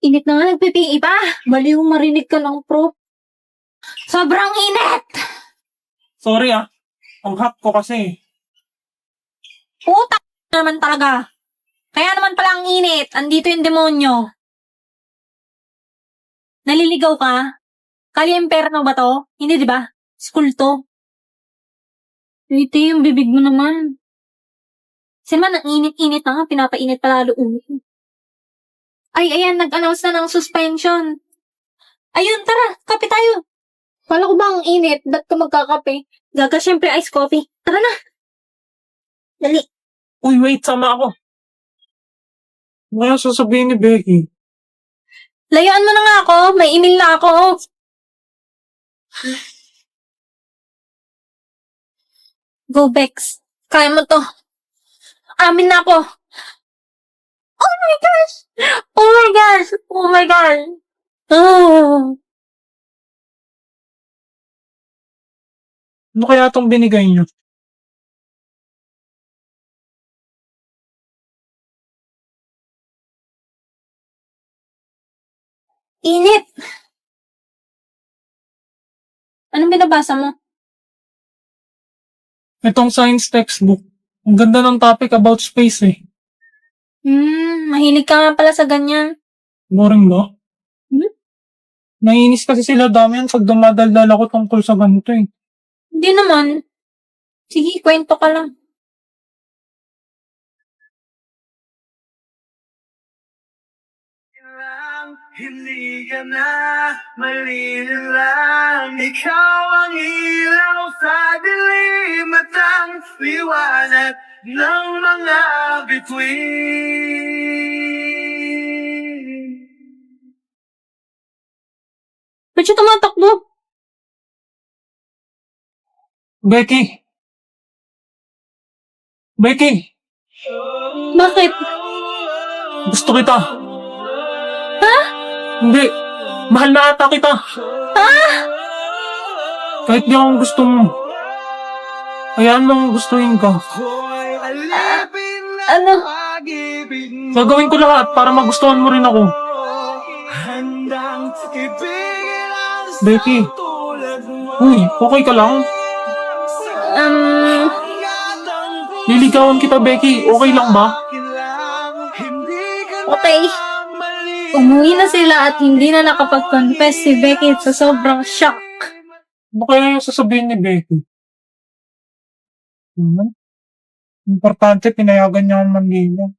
Init na nga, nagpipi pa. Baliw marinig ka ng prop. Sobrang init! Sorry ang hot ko kasi. Puta naman talaga. Kaya naman pala ang init. Andito yung demonyo. Naliligaw ka? Kaliemperno ba to? Hindi, di ba? School to. Ito yung bibig mo naman. Kasi naman, ang init-init na nga. Pinapainit palalo ulo ko. Ay, ayan, nag-announce na ng suspension. Ayun, tara, kape tayo. Kala ko ba ang init? Ba't ka magkakape? Gaga, syempre, ice coffee. Tara na. Dali. Uy, wait, sama ako. Ano kaya sasabihin ni Becky? Layuan mo na nga ako. May email na ako. Go, Bex. Kaya mo to. Amin na ako. Oh my gosh! Oh my gosh! Oh my gosh! Oh. Ano kaya itong binigay niyo? Init! Anong binabasa mo? Itong science textbook. Ang ganda ng topic about space eh. Mahilig ka nga pala sa ganyan. Boring ba? Hmm? Naiinis kasi sila dami yan pag dumadaldal ako tungkol sa ganito eh. Hindi naman. Sige, kwento ka lang. Hindi ka na malililang. Ikaw ang ilaw sa dilim at ang liwanag ng mga bituin. Ba't siya tumatakbo? Becky! Becky! Bakit? Gusto kita! Ha? Hindi! Mahal na ata kita! Ha? Kahit di akong gusto mo. Hayaan mong gustuhin ka. Ano? Gagawin ko lahat para magustuhan mo rin ako. Becky! Uy, okay ka lang? Liligawan kita, Becky. Okay lang ba? Okay. Umuwi na sila at hindi na nakapag-confess si Becky sa sobrang shock. Ano kaya yung sasabihin ni Becky? Importante, pinayagan niya akong manligaw.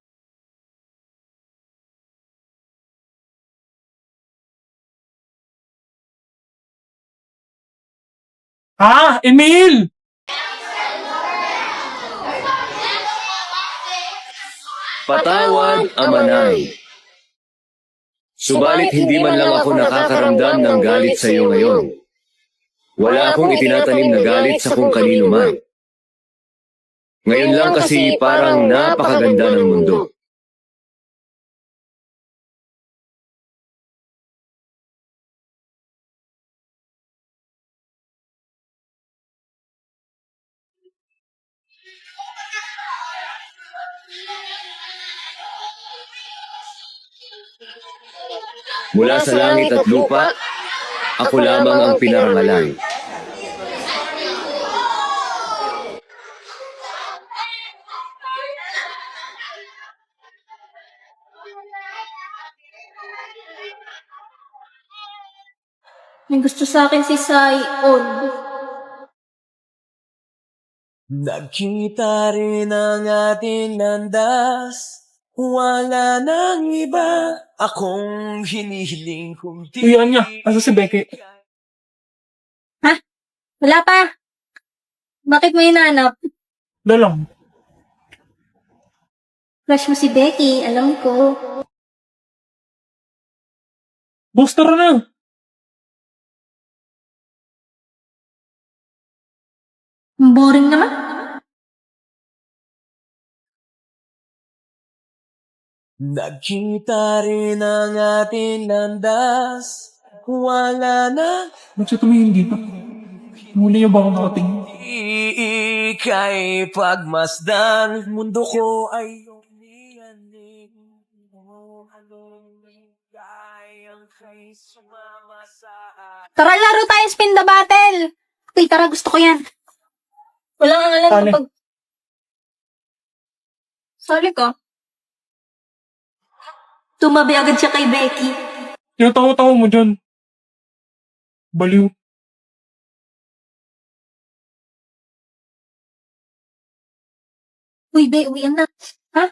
Emil! Patawad, Amanay. Subalit hindi man lang ako nakakaramdam ng galit sa iyo ngayon. Wala akong itinatanim na galit sa kung kanino man. Ngayon lang kasi parang napakaganda ng mundo. Mula sa langit at lupa, ako lamang ang pinarangalan. May gusto sa akin si Sai-on. Nagkita rin ang ating landas. Wala nang iba akong hinihiling kung di. Iyan niya. Asa si Becky? Ha? Wala pa. Bakit mo hinanap? Dalang. Crush mo si Becky, alam ko. Booster na. Boring naman. Nagkita rin ang ating landas. Wala na. Ba't siya tumingin dito? Muli niya ba akong nakatingin? Ika'y pagmasdan. Mundo ko ay umiyanig. Tara, laro tayo spin the battle. Uy, tara, gusto ko yan. Wala nga alam Sali. kapag... Sali ka. Tumabi agad siya kay Becky. Tinatawa-tawa mo dyan. Baliw. Uy, Be, uwian na. Ha?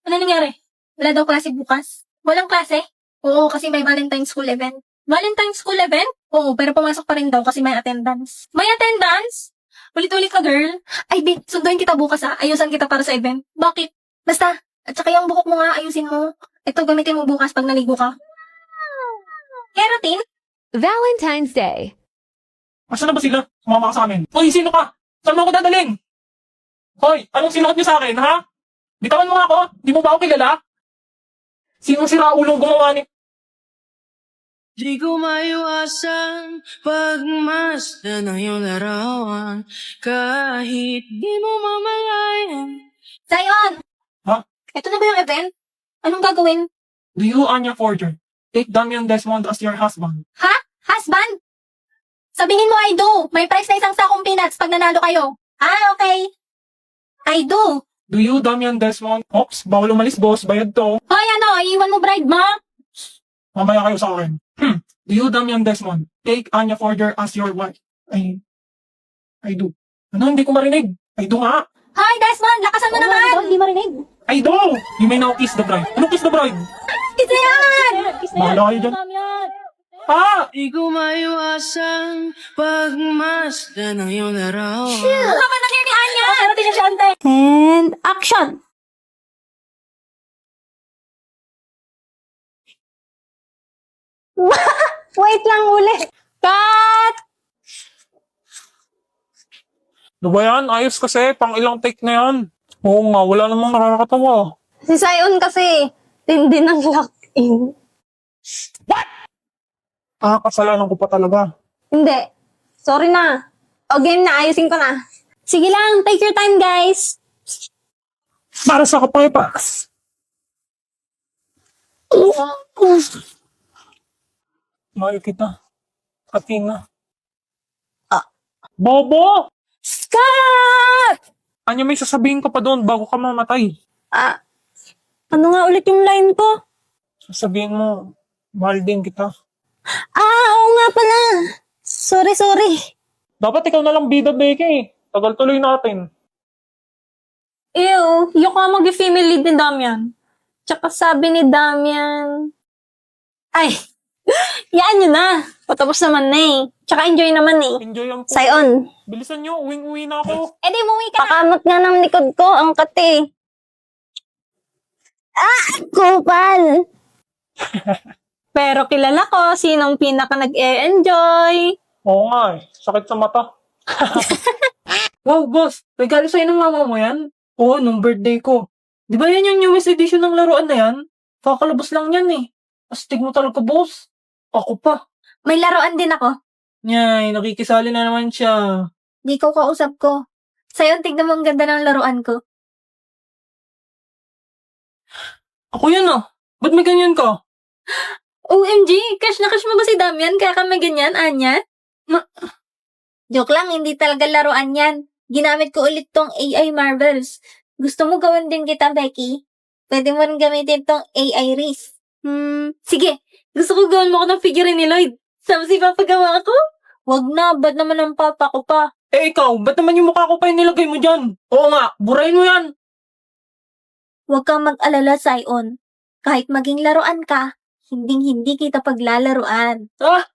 Ano nangyari? Wala daw klase bukas? Walang klase? Oo, kasi may Valentine's School event. Valentine's School event? Oo, pero pumasok pa rin daw kasi may attendance. May attendance? Ulit-ulit ka, girl. Ay, Be, sunduin kita bukas ha. Ayusan kita para sa event. Bakit? Basta. At saka yung buhok mo nga, ayusin mo. Ito, gamitin mo bukas pag naligo ka. Keratin? Valentine's Day. Asan na ba sila? Sumama ka sa amin. Hoy, sino ka? Saan mo ako dadalhin? Hoy, anong sinuot niyo sa akin, ha? Bitawan mo nga ako. Di mo ba ako kilala? Sinong siraulong gumawa ni... Di ko maiwasan pagmasdan ng iyong larawan kahit di mo mamalayan. Zion! Ha? Ito na ba yung event? Anong gagawin? Do you, Anya Forger, take Damian Desmond as your husband? Ha? Husband? Sabihin mo, I do. May price na isang sakong peanuts pag nanalo kayo. Ah, okay. I do. Do you, Damian Desmond? Ops, bawal umalis, boss. Bayad to. Hoy, ano? Iiwan mo bride mo? Mamaya kayo sa akin. Do you, Damian Desmond, take Anya Forger as your wife? I do. Ano, hindi ko marinig. I do nga. Hoy, Desmond! Lakasan mo naman! Hindi marinig. I do! You may now kiss the bride. Ano kiss the bride? Isa yan! Bahala kayo dyan. Ha? Di ko maiwasan pagmasdan ng iyong larawan. Baka pa nangyari ni Anya! Ano tinasyante? And action! Wait lang uli. Cut! Ano ba yan? Ayos kasi. Pang ilang take na yan. Oo nga, wala namang nakakatawa. Si Zion kasi, tindi ng lock-in. Ah, kasalanan ko pa talaga. Hindi. Sorry na. O game na, ayusin ko na. Sige lang, take your time guys. Para sa kapaypas. Mahal kita. Katina. Bobo! Scott! Anya, may sasabihin ka pa doon bago ka mamatay. Ano nga ulit yung line ko? Sasabihin mo, mahal din kita. Oo nga pala. Sorry. Dapat ikaw na lang bida, Becky. Tagal tuloy natin. Ew, yung ka mag-female lead ni Damian. Tsaka sabi ni Damian... Ay, yaan nyo na. Patapos naman na eh. Tsaka enjoy naman eh. Enjoy ang po. Zion, Bilisan nyo, uwing-uwi na ako. Eh di umuwi ka na. pakamot nga ng likod ko, ang kate. Kupal! Pero kilala ko sinong pinaka nag-e-enjoy. Oo nga eh, sakit sa mata. Wow, boss, regalo sa'yo ng mama mo yan? Oo, nung birthday ko. Di ba yan yung newest edition ng laruan na yan? Kakalabas lang yan eh. Astig mo talaga, boss. Ako pa. May laruan din ako. Nyay, nakikisali na naman siya. Di ko kausap ko. Sa'yo, tignan mo ang ganda ng laruan ko. Ako yan ah. Ba't may ganyan ka? OMG, cash na cash mo ba si Damian kaya ka may ganyan, Anya? Joke lang, hindi talaga laruan yan. Ginamit ko ulit tong AI Marvels. Gusto mo gawin din kita, Becky? Pwede mo rin gamitin tong AI Reese. Sige. Gusto ko gawin mo ko ng figurine ni Lloyd. Sama si papagawa ko? Wag na, ba't naman ang papa ko pa? Eh ikaw, ba't naman yung mukha ko pa yung nilagay mo dyan? Oo nga, burahin mo yan. Huwag kang mag-alala, Zion. Kahit maging laruan ka, hindi kita paglalaruan. Ah,